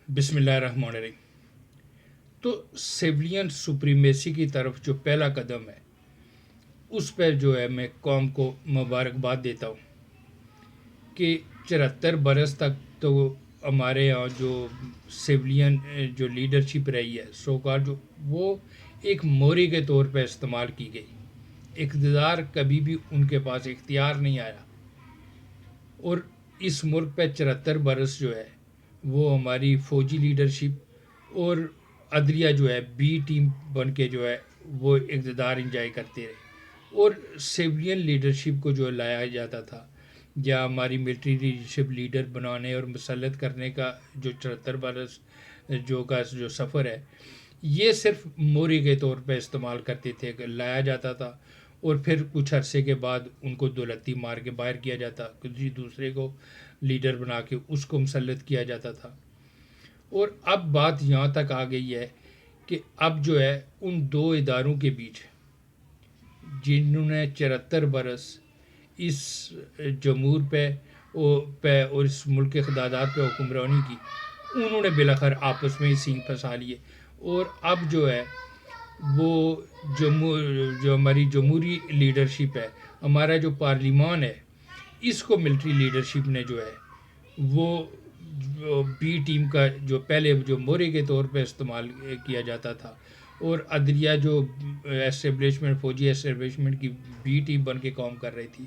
بسم اللہ الرحمن الرحیم. تو سیولین سپریمیسی کی طرف جو پہلا قدم ہے اس پہ جو ہے میں قوم کو مبارکباد دیتا ہوں کہ 74 برس تک تو ہمارے یہاں جو سیولین جو لیڈرشپ رہی ہے سوکار جو وہ ایک موری کے طور پہ استعمال کی گئی. اقتدار کبھی بھی ان کے پاس اختیار نہیں آیا اور اس ملک پہ 74 برس جو ہے وہ ہماری فوجی لیڈرشپ اور عدلیہ جو ہے بی ٹیم بن کے جو ہے وہ اقتدار انجوائے کرتے رہے. اور سیولین لیڈرشپ کو جو لایا جاتا تھا یا ہماری ملٹری لیڈرشپ لیڈر بنانے اور مسلط کرنے کا جو 74 برس جو سفر ہے یہ صرف موری کے طور پہ استعمال کرتے تھے کہ لایا جاتا تھا اور پھر کچھ عرصے کے بعد ان کو دولتی مار کے باہر کیا جاتا, کسی دوسرے کو لیڈر بنا کے اس کو مسلط کیا جاتا تھا. اور اب بات یہاں تک آ گئی ہے کہ اب جو ہے ان دو اداروں کے بیچ جنہوں نے 74 برس اس جمہور پہ اور اس ملک کے قرارداد پہ حکمرانی کی, انہوں نے بالاخر آپس میں ہی سینگ پھنسا لیے. اور اب جو ہے وہ جو ہماری جمہوری لیڈرشپ ہے, ہمارا جو پارلیمان ہے, اس کو ملٹری لیڈرشپ نے جو ہے وہ بی ٹیم کا جو پہلے جو موری کے طور پہ استعمال کیا جاتا تھا اور عدلیہ جو اسٹیبلشمنٹ فوجی اسٹیبلشمنٹ کی بی ٹیم بن کے کام کر رہی تھی,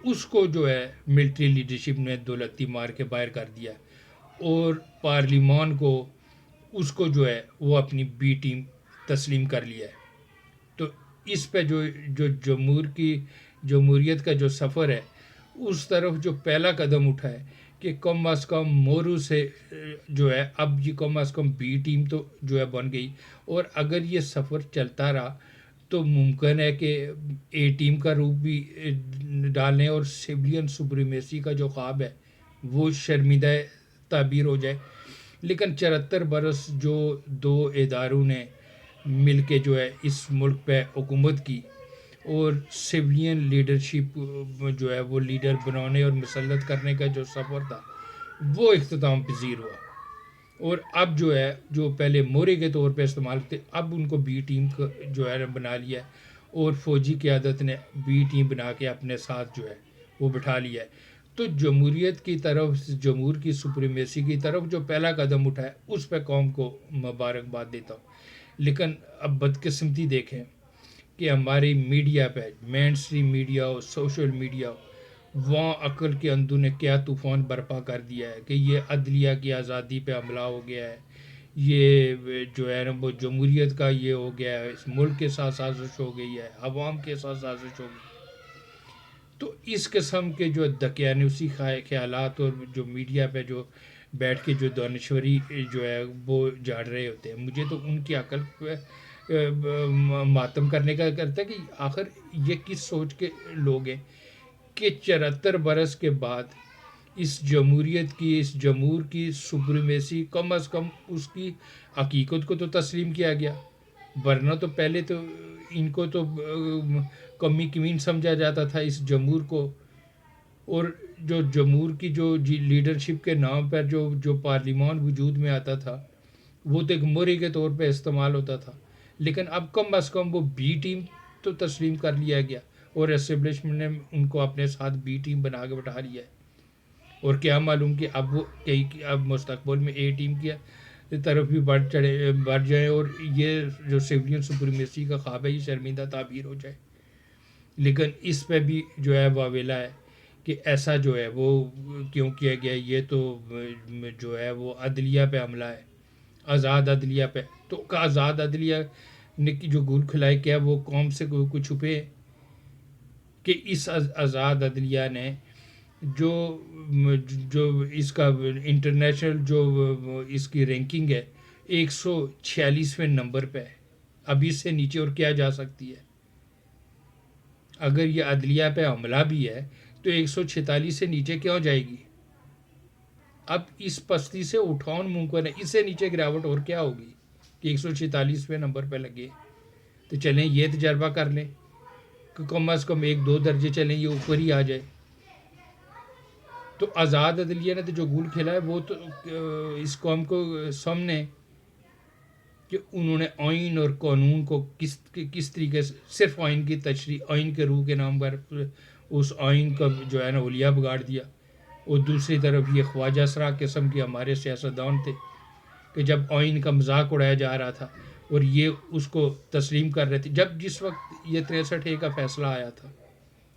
اس کو جو ہے ملٹری لیڈرشپ نے دولتی مار کے باہر کر دیا اور پارلیمان کو اس کو جو ہے وہ اپنی بی ٹیم تسلیم کر لیا ہے. تو اس پہ جو جمہوریت کا جو سفر ہے اس طرف جو پہلا قدم اٹھا ہے کہ کم از کم مورو سے جو ہے اب یہ کم از کم بی ٹیم تو جو ہے بن گئی, اور اگر یہ سفر چلتا رہا تو ممکن ہے کہ اے ٹیم کا روپ بھی ڈالیں اور سیولین سپریمیسی کا جو خواب ہے وہ شرمندہ تعبیر ہو جائے. لیکن 74 برس جو دو اداروں نے مل کے جو ہے اس ملک پہ حکومت کی اور سیولین لیڈرشپ جو ہے وہ لیڈر بنانے اور مسلط کرنے کا جو سفر تھا وہ اختتام پذیر ہوا. اور اب جو ہے جو پہلے موری کے طور پہ استعمال تھے اب ان کو بی ٹیم جو ہے بنا لیا ہے اور فوجی قیادت نے بی ٹیم بنا کے اپنے ساتھ جو ہے وہ بٹھا لیا ہے. تو جمہوریت کی طرف جمہور کی سپریمیسی کی طرف جو پہلا قدم اٹھا ہے اس پہ قوم کو مبارکباد دیتا ہوں. لیکن اب بدقسمتی دیکھیں کہ ہماری میڈیا پہ مین اسٹریم میڈیا ہو سوشل میڈیا ہو وہاں عقل کے اندھوں نے کیا طوفان برپا کر دیا ہے کہ یہ عدلیہ کی آزادی پہ حملہ ہو گیا ہے, یہ جو ہے نا وہ جمہوریت کا یہ ہو گیا ہے, اس ملک کے ساتھ سازش ہو گئی ہے, عوام کے ساتھ سازش ہو گئی. تو اس قسم کے جو دقیانوسی خیالات اور جو میڈیا پہ جو بیٹھ کے جو دانشوری جو ہے وہ جھاڑ رہے ہوتے ہیں, مجھے تو ان کی عقل پہ ماتم کرنے کا کرتا ہے کہ آخر یہ کس سوچ کے لوگ ہیں کہ 74 برس کے بعد اس جمہوریت کی اس جمہور کی سپریمیسی کم از کم اس کی حقیقت کو تو تسلیم کیا گیا, ورنہ تو پہلے تو ان کو تو کمی کمین سمجھا جاتا تھا اس جمہور کو. اور جو جمہور کی جو لیڈرشپ کے نام پر جو پارلیمان وجود میں آتا تھا وہ تو ایک موری کے طور پہ استعمال ہوتا تھا, لیکن اب کم از کم وہ بی ٹیم تو تسلیم کر لیا گیا اور اسٹیبلشمنٹ نے ان کو اپنے ساتھ بی ٹیم بنا کے بٹھا لیا ہے. اور کیا معلوم کہ اب وہ اب مستقبل میں اے ٹیم کی طرف بھی بڑھ جائیں اور یہ جو سیولین سپریمیسی کا خواب ہے یہ شرمندہ تعبیر ہو جائے. لیکن اس پہ بھی جو ہے واویلا ہے کہ ایسا جو ہے وہ کیوں کیا گیا, یہ تو جو ہے وہ عدلیہ پہ حملہ ہے, آزاد عدلیہ پہ. تو آزاد عدلیہ نے جو گول کھلائے کیا وہ قوم سے کوئی چھپے کہ اس آزاد عدلیہ نے جو اس کا انٹرنیشنل جو اس کی رینکنگ ہے 146ویں نمبر پہ ہے. اب اس سے نیچے اور کیا جا سکتی ہے؟ اگر یہ عدلیہ پہ حملہ بھی ہے تو 146 سے نیچے کیوں جائے گی؟ اب اس پستی سے اٹھاؤن ممکن ہے, اس سے نیچے گراوٹ اور کیا ہوگی کہ 146ویں نمبر پہ لگے. تو چلیں یہ تجربہ کر لیں کہ کم از کم 1-2 درجے چلیں یہ اوپر ہی آ جائے. تو آزاد عدلیہ نے تو جو گول کھیلا ہے وہ تو اس قوم کو سامنے کہ انہوں نے آئین اور قانون کو کس طریقے سے صرف آئین کی تشریح، آئین کے روح کے نام پر اس آئین کا جو ہے نا اولیاء بگاڑ دیا. اور دوسری طرف یہ خواجہ سرا قسم کے ہمارے سیاستدان تھے کہ جب آئین کا مذاق اڑایا جا رہا تھا اور یہ اس کو تسلیم کر رہے تھے. جس وقت یہ 63A کا فیصلہ آیا تھا،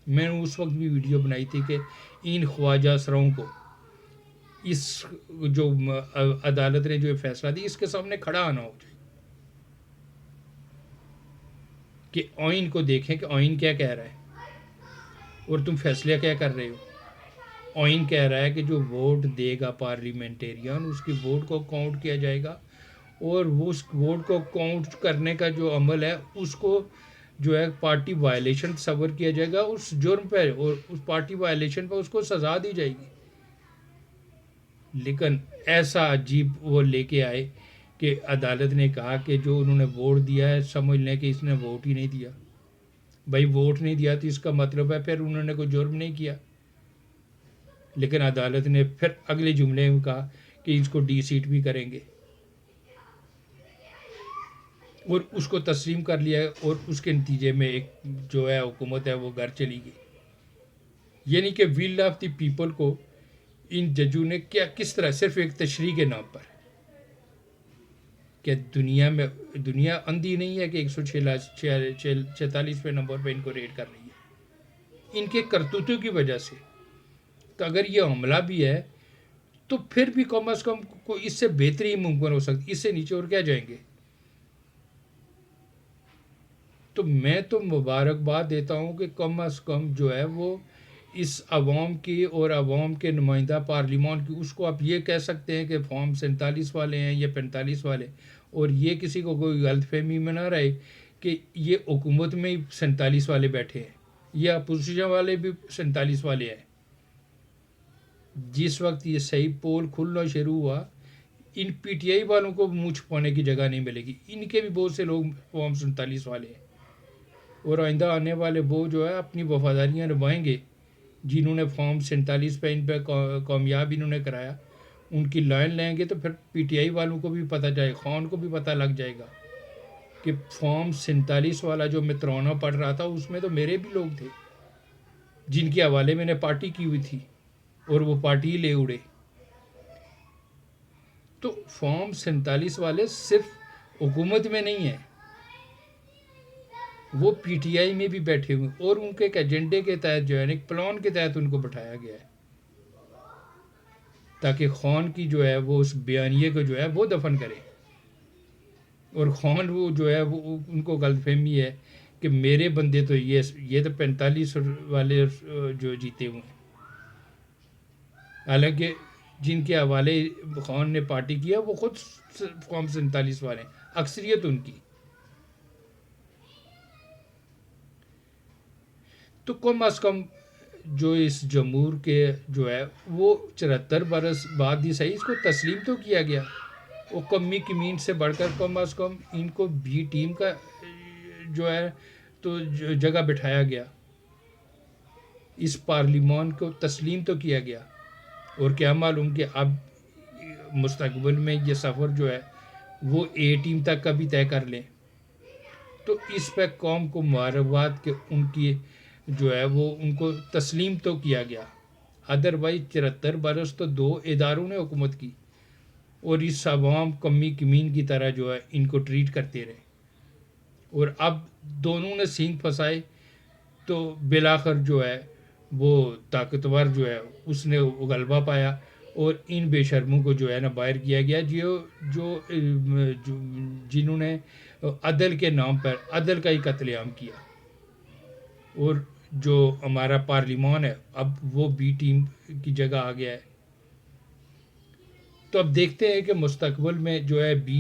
میں نے اس وقت بھی ویڈیو بنائی تھی کہ ان خواجہ سراؤں کو اس جو عدالت نے جو فیصلہ دی اس کے سامنے کھڑا آنا ہو جائے کہ آئین کو دیکھیں کہ آئین کیا کہہ رہا ہے اور تم فیصلہ کیا کر رہے ہو. آئین کہہ رہا ہے کہ جو ووٹ دے گا پارلیمنٹیرین اس کی ووٹ کو کاؤنٹ کیا جائے گا، اور وہ اس ووٹ کو کاؤنٹ کرنے کا جو عمل ہے اس کو جو ہے پارٹی وائلیشن تصور کیا جائے گا اس جرم پہ، اور اس پارٹی وائلیشن پہ اس کو سزا دی جائے گی. لیکن ایسا عجیب وہ لے کے آئے کہ عدالت نے کہا کہ جو انہوں نے ووٹ دیا ہے سمجھ لیں کہ اس نے ووٹ ہی نہیں دیا. بھائی ووٹ نہیں دیا تو اس کا مطلب ہے پھر انہوں نے کوئی جرم نہیں کیا. لیکن عدالت نے پھر اگلے جملے میں کہا کہ اس کو ڈی سیٹ بھی کریں گے اور اس کو تسلیم کر لیا، اور اس کے نتیجے میں ایک جو ہے حکومت ہے وہ گھر چلی گئی. یعنی کہ ول آف دی پیپل کو ان ججوں نے کس طرح صرف ایک تشریح کے نام پر کہ دنیا اندھی نہیں ہے کہ 146 نمبر پہ ان کو ریڈ کر رہی ہے ان کے کرتوتوں کی وجہ سے. تو اگر یہ حملہ بھی ہے تو پھر بھی کم از کم کوئی اس سے بہتری ممکن ہو سکتی، اس سے نیچے اور کیا جائیں گے. تو میں تو مبارکباد دیتا ہوں کہ کم از کم جو ہے وہ اس عوام کی اور عوام کے نمائندہ پارلیمان کی اس کو آپ یہ کہہ سکتے ہیں کہ فارم 47 والے ہیں یا 45 والے، اور یہ کسی کو کوئی غلط فہمی میں نہ رہے کہ یہ حکومت میں ہی 47 والے بیٹھے ہیں یا اپوزیشن والے بھی 47 والے ہیں. جس وقت یہ صحیح پول کھلنا شروع ہوا ان پی ٹی آئی والوں کو منہ چھپانے کی جگہ نہیں ملے گی. ان کے بھی بہت سے لوگ فارم 47 والے ہیں، اور آئندہ آنے والے وہ جو ہے اپنی وفاداریاں نبھائیں گے جنہوں نے فارم 47 پہ ان پہ کامیاب انہوں نے کرایا. ان کی لائن لیں گے تو پھر پی ٹی آئی والوں کو بھی پتہ جائے، خان کو بھی پتہ لگ جائے گا کہ فارم 47 والا جو میں ترانہ پڑھ رہا تھا اس میں تو میرے بھی لوگ تھے جن کے حوالے میں نے پارٹی کی ہوئی تھی اور وہ پارٹی لے اڑے. تو فارم 47 والے صرف حکومت میں نہیں ہیں، وہ پی ٹی آئی میں بھی بیٹھے ہوئے اور ان کے ایک ایجنڈے کے تحت جو ہے ایک پلان کے تحت ان کو بٹھایا گیا ہے تاکہ خان کی جو ہے وہ اس بیانیے کو جو ہے وہ دفن کرے. اور خان وہ جو ہے وہ ان کو غلط فہمی ہے کہ میرے بندے تو یہ تو 45 والے جو جیتے ہوئے ہیں، حالانکہ جن کے حوالے خان نے پارٹی کیا وہ خود فارم 47 والے ہیں، اکثریت ان کی. تو کم از کم جو اس جمہور کے جو ہے وہ 74 برس بعد ہی صحیح اس کو تسلیم تو کیا گیا، وہ کمی کمین سے بڑھ کر کم از کم ان کو بھی ٹیم کا جو ہے تو جگہ بٹھایا گیا، اس پارلیمان کو تسلیم تو کیا گیا. اور کیا معلوم کہ اب مستقبل میں یہ سفر جو ہے وہ اے ٹیم تک کا بھی طے کر لیں. تو اس پہ قوم کو مبارکباد کہ ان کی جو ہے وہ ان کو تسلیم تو کیا گیا. ادروائز 74 برس تو 2 اداروں نے حکومت کی اور اس عوام کمی کمین کی طرح جو ہے ان کو ٹریٹ کرتے رہے، اور اب دونوں نے سینگ پھنسائے تو بالآخر جو ہے وہ طاقتور جو ہے اس نے غلبہ پایا اور ان بے شرموں کو جو ہے نا باہر کیا گیا جو جنہوں نے عدل کے نام پر عدل کا ہی قتل عام کیا. اور جو ہمارا پارلیمان ہے اب وہ بی ٹیم کی جگہ آ گیا ہے. تو اب دیکھتے ہیں کہ مستقبل میں جو ہے بی